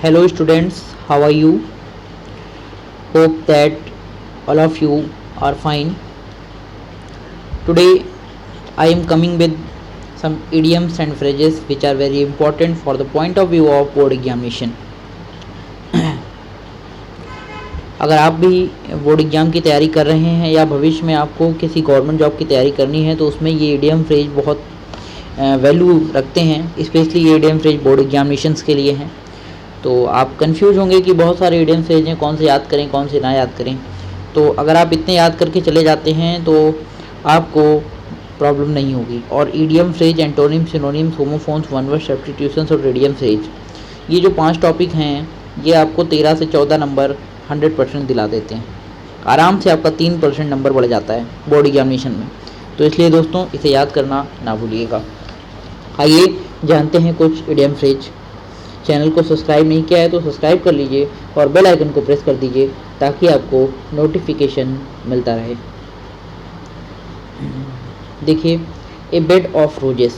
Hello students, how are you? Hope that all of you are fine. Today I am coming with some idioms and phrases which are very important for the point of view of board examination. अगर आप भी board exam की तैयारी कर रहे हैं या भविष्य में आपको किसी गवर्नमेंट जॉब की तैयारी करनी है तो उसमें ये इडियम फ्रेज बहुत वैल्यू रखते हैं। स्पेशली ये इडियम फ्रेज बोर्ड एग्जामिनेशंस के लिए हैं। तो आप कंफ्यूज होंगे कि बहुत सारे इडियम फ्रेज हैं, कौन से याद करें कौन से ना याद करें। तो अगर आप इतने याद करके चले जाते हैं तो आपको प्रॉब्लम नहीं होगी। और idiom phrase, antonym, synonyms, homophones, one word substitutions और रेडियम फ्रेज, ये जो 5 टॉपिक हैं ये आपको 13 से 14 नंबर 100% दिला देते हैं। आराम से आपका 3% नंबर बढ़ जाता है बोर्ड एग्जामिनेशन में। तो इसलिए दोस्तों इसे याद करना ना भूलिएगा। आइए जानते हैं कुछ इडियम फ्रेज। चैनल को सब्सक्राइब नहीं किया है तो सब्सक्राइब कर लीजिए और बेल आइकन को प्रेस कर दीजिए ताकि आपको नोटिफिकेशन मिलता रहे। देखिए, ए बेड ऑफ रोजेस,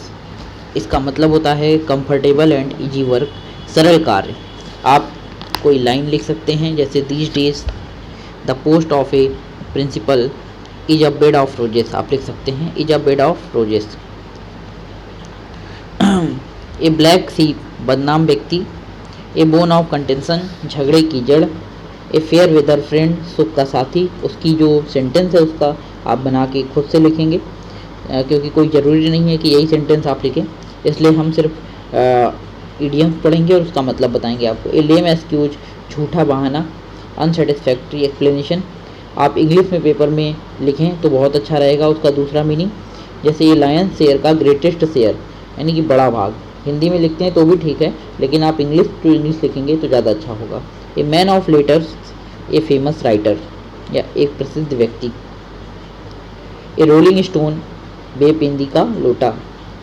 इसका मतलब होता है कंफर्टेबल एंड इजी वर्क, सरल कार्य। आप कोई लाइन लिख सकते हैं जैसे these days the post of a principal is a bed of roses, आप लिख सकते हैं is a bed of roses. A black sheep, बदनाम व्यक्ति। ए बोन ऑफ कंटेंशन, झगड़े की जड़। ए फेयर वेदर फ्रेंड, सुख का साथी। उसकी जो सेंटेंस है उसका आप बना के खुद से लिखेंगे, क्योंकि कोई ज़रूरी नहीं है कि यही सेंटेंस आप लिखें, इसलिए हम सिर्फ इडियम्स पढ़ेंगे और उसका मतलब बताएंगे आपको। ए लेम एक्सक्यूज, झूठा बहाना। अनसेटिस्फैक्ट्री एक्सप्लेनेशन, आप इंग्लिश में पेपर में लिखें तो बहुत अच्छा रहेगा उसका दूसरा मीनिंग। जैसे ये लायन शेयर का ग्रेटेस्ट शेयर, यानी कि बड़ा भाग। हिंदी में लिखते हैं तो भी ठीक है, लेकिन आप इंग्लिश टू इंग्लिश लिखेंगे तो ज़्यादा अच्छा होगा। A man of letters, a famous writer या एक प्रसिद्ध व्यक्ति। ए रोलिंग स्टोन, बेपिंदी का लोटा।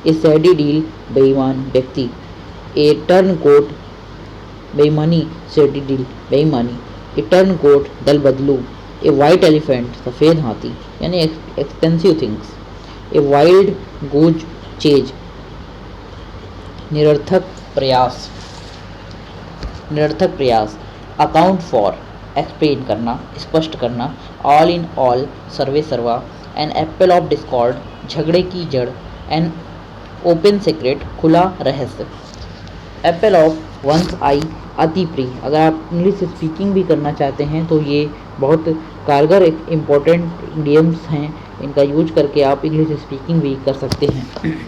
ए सैडी डील, बेईमान व्यक्ति। ए टर्न कोट, बेईमानी, सैडी डील बेईमानी। ए टर्न कोट, दल बदलू। ए वाइट एलिफेंट, सफ़ेद हाथी, यानी expensive things. A wild goes chase, निरर्थक प्रयास, निरर्थक प्रयास। अकाउंट फॉर, एक्सप्लेन करना, स्पष्ट करना। ऑल इन ऑल, सर्वे सर्वा। एन एप्पल ऑफ डिस्कॉर्ड, झगड़े की जड़। एन ओपन सीक्रेट, खुला रहस्य। एप्पल ऑफ वंस आई, अति प्रिय। अगर आप इंग्लिश स्पीकिंग भी करना चाहते हैं तो ये बहुत कारगर एक इम्पॉर्टेंट इडियम्स हैं, इनका यूज करके आप इंग्लिश स्पीकिंग भी कर सकते हैं।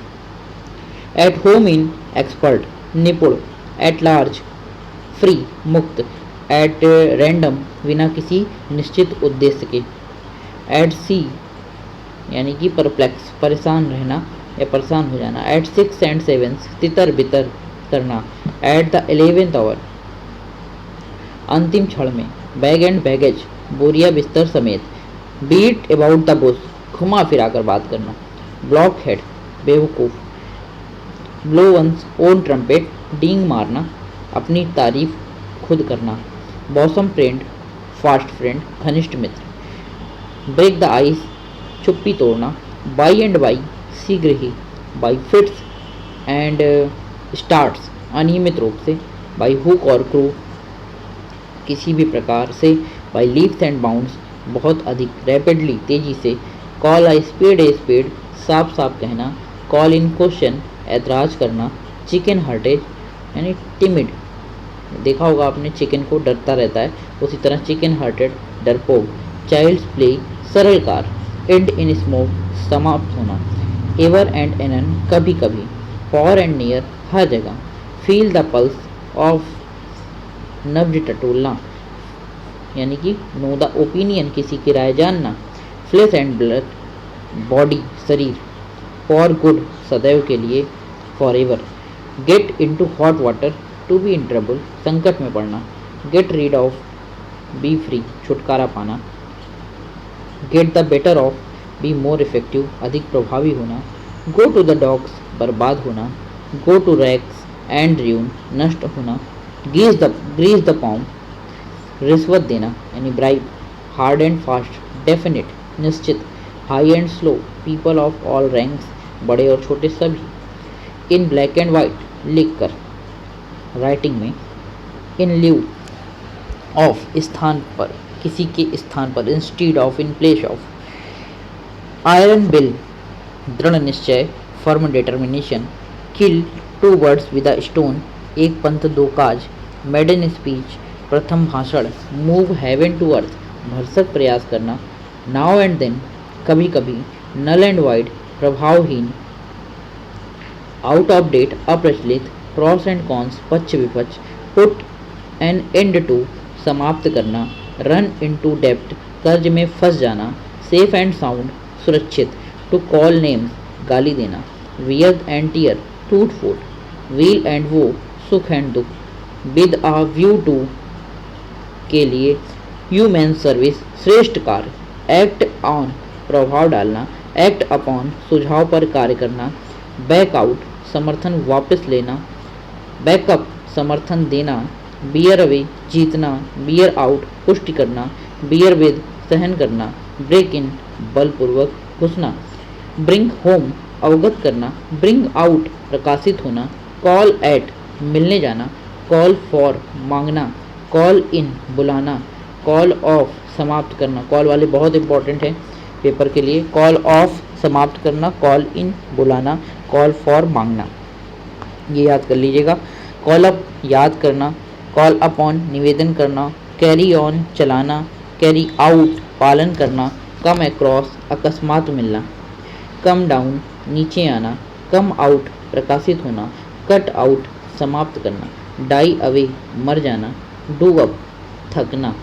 एट होम इन, एक्सपर्ट, निपुण। एट लार्ज, फ्री, मुक्त। एट रैंडम, बिना किसी निश्चित उद्देश्य के। एट सी, यानी कि परप्लेक्स, परेशान रहना या परेशान हो जाना। एट 6 and 7, तितर बितर करना। एट द 11th hour, अंतिम क्षण में। बैग एंड बैगेज, बोरिया बिस्तर समेत। बीट अबाउट द बुश, घुमा फिरा कर बात करना। ब्लॉक हेड, बेवकूफ़। ब्लो वंस ओन ट्रम्पेट, डींग मारना, अपनी तारीफ खुद करना। बॉसम फ्रेंड, फास्ट फ्रेंड, घनिष्ठ मित्र। ब्रेक द आइस, चुप्पी तोड़ना। बाई एंड बाई, शीघ्र ही। बाई फिट्स एंड स्टार्ट्स, अनियमित रूप से। बाई हुक और क्रू, किसी भी प्रकार से। बाई लीप्स एंड बाउंड्स, बहुत अधिक। रैपिडली, तेजी से। कॉल ए स्पेड, साफ साफ कहना। कॉल इन क्वेश्चन, ऐतराज करना। चिकन हार्टेड, यानी टिमिड, देखा होगा आपने चिकन को, डरता रहता है, उसी तरह चिकन हार्टेड, डरपोक। चाइल्ड्स प्ले, सरल कार। एंड इन स्मोक, समाप्त होना। एवर एंड एनन, कभी कभी। फॉर एंड नियर, हर जगह। फील द पल्स ऑफ, नब्ज टटोलना, यानी कि नो द ओपिनियन, किसी की राय जानना। फ्लेश एंड ब्लड, बॉडी, शरीर। फॉर गुड, सदैव के लिए। For ever. Get in to hot water, to be in trouble, संकट में पड़ना। Get rid of, be free, छुटकारा पाना। Get the better of, be more effective, अधिक प्रभावी होना। गो टू द डॉग्स, बर्बाद होना। Go to racks and ruin, नष्ट होना। ग्रीस द पाम, रिश्वत देना, यानी bribe. Hard and fast, definite, निश्चित। High and slow, people of all ranks, बड़े और छोटे सभी। इन ब्लैक एंड वाइट, लिख कर, राइटिंग में। इन ल्यू ऑफ, स्थान पर, किसी के स्थान पर, instead of, in place of. Iron will, दृढ़ निश्चय, firm determination. Kill, two birds with a stone, एक पंथ दो काज। मेडन स्पीच, प्रथम भाषण। मूव हेवन टू अर्थ, भरसक प्रयास करना। नाउ एंड देन, कभी कभी। नल एंड वाइड, प्रभावहीन। आउट ऑफ डेट, अप्रचलित। प्रॉस एंड कॉन्स, पक्ष विपक्ष। पुट एन एंड टू, समाप्त करना। रन इनटू डेप्ट, कर्ज में फंस जाना। सेफ एंड साउंड, सुरक्षित। टू कॉल नेम्स, गाली देना। वियर्ड एंड टीयर, टूट फूट। वील एंड वो, सुख एंड दुख। विद आ व्यू टू, के लिए। ह्यूमन सर्विस, श्रेष्ठ कार्य। एक्ट ऑन, प्रभाव डालना। एक्ट अपॉन, सुझाव पर कार्य करना। बैकआउट, समर्थन वापस लेना। बैकअप, समर्थन देना। बियर अवे, जीतना। बियर आउट, पुष्टि करना। बियर विद, सहन करना। ब्रेक इन, बलपूर्वक घुसना। ब्रिंग होम, अवगत करना। ब्रिंग आउट, प्रकाशित होना। कॉल एट, मिलने जाना। कॉल फॉर, मांगना। कॉल इन, बुलाना। कॉल ऑफ, समाप्त करना। कॉल वाले बहुत इंपॉर्टेंट है पेपर के लिए। कॉल ऑफ, समाप्त करना। कॉल इन, बुलाना। कॉल फॉर, मांगना। ये याद कर लीजिएगा। कॉल अप, याद करना। कॉल अपॉन, निवेदन करना। कैरी ऑन, चलाना। कैरी आउट, पालन करना। कम अक्रॉस, अकस्मात मिलना। कम डाउन, नीचे आना। कम आउट, प्रकाशित होना। कट आउट, समाप्त करना। डाई अवे, मर जाना। डू अप, थकना।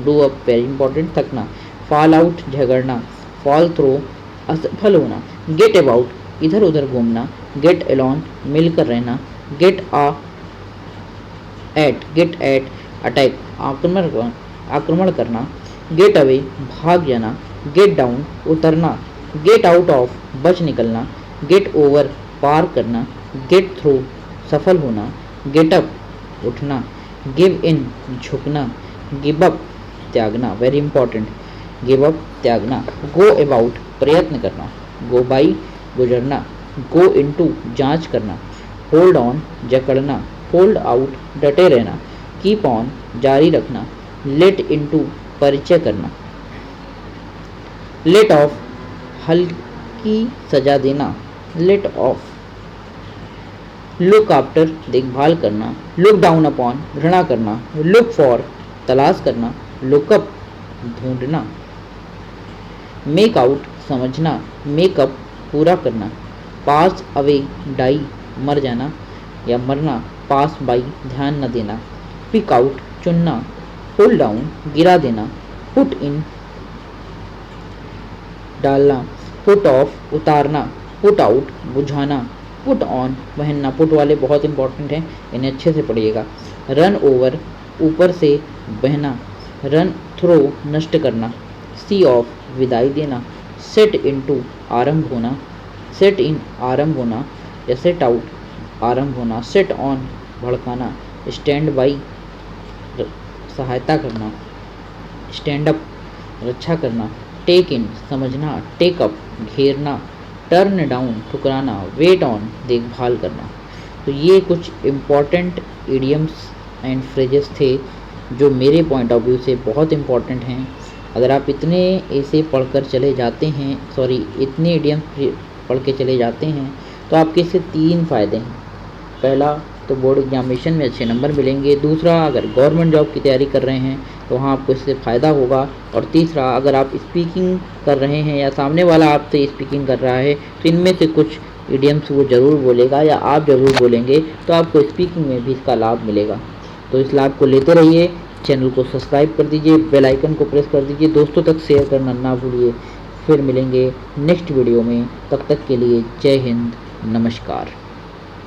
डू अप वेरी इंपॉर्टेंट, थकना। फॉल आउट, झगड़ना। फॉल थ्रो, असफल होना। गेट अबाउट, इधर उधर घूमना। गेट अलोन, मिलकर रहना। गेट गेट एट, अटैक, आक्रमण करना। गेट अवे, भाग जाना। गेट डाउन, उतरना। गेट आउट ऑफ, बच निकलना। गेट ओवर, पार करना। गेट थ्रू, सफल होना। गेट अप, उठना। गिव इन, झुकना। गिव अप, त्यागना। वेरी इंपॉर्टेंट, गिव अप, त्यागना। गो अबाउट, प्रयत्न करना। गो बाई, गुजरना। गो इनटू, जांच करना। होल्ड ऑन, जकड़ना। होल्ड आउट, डटे रहना। कीप ऑन, जारी रखना। लेट इनटू, परिचय करना। लेट ऑफ, हल्की सजा देना। Late of. लुक आफ्टर, देखभाल करना। लुक डाउन अपॉन, घृणा करना। लुक फॉर, तलाश करना। लुकअप, ढूंढना। मेक आउट, समझना। मेकअप, पूरा करना। पास अवे, डाई, मर जाना या मरना। पास बाई, ध्यान न देना। पिक आउट, चुनना। पुल डाउन, गिरा देना। पुट इन, डालना। पुट ऑफ, उतारना। पुट आउट, बुझाना। पुट ऑन, पहनना। पुट वाले बहुत इंपॉर्टेंट हैं, इन्हें अच्छे से पढ़िएगा। रन ओवर, ऊपर से बहना। रन थ्रो, नष्ट करना। सी ऑफ, विदाई देना। सेट इनटू, आरंभ होना। सेट इन, आरंभ होना या सेट आउट, आरंभ होना। सेट ऑन, भड़काना। स्टैंड बाई, सहायता करना। स्टैंड अप, रक्षा करना। टेक इन, समझना। टेक अप, घेरना। टर्न डाउन, ठुकराना। वेट ऑन, देखभाल करना। तो ये कुछ इम्पॉर्टेंट इडियम्स एंड फ्रेजेस थे जो मेरे पॉइंट ऑफ व्यू से बहुत इम्पॉर्टेंट हैं। अगर आप इतने ऐसे पढ़कर चले जाते हैं, इतने इडियम्स पढ़ के चले जाते हैं तो आपके इससे 3 फ़ायदे हैं। पहला तो बोर्ड एग्जामिनेशन में अच्छे नंबर मिलेंगे। दूसरा, अगर गवर्नमेंट जॉब की तैयारी कर रहे हैं तो वहाँ आपको इससे फ़ायदा होगा। और तीसरा, अगर आप स्पीकिंग कर रहे हैं या सामने वाला आपसे स्पीकिंग कर रहा है तो इनमें से कुछ इडियम्स वो ज़रूर बोलेगा या आप ज़रूर बोलेंगे तो आपको स्पीकिंग में भी इसका लाभ मिलेगा। तो इस लाभ को लेते रहिए। चैनल को सब्सक्राइब कर दीजिए, बेल आइकन को प्रेस कर दीजिए, दोस्तों तक शेयर करना ना भूलिए। फिर मिलेंगे नेक्स्ट वीडियो में, तब तक के लिए जय हिंद, नमस्कार।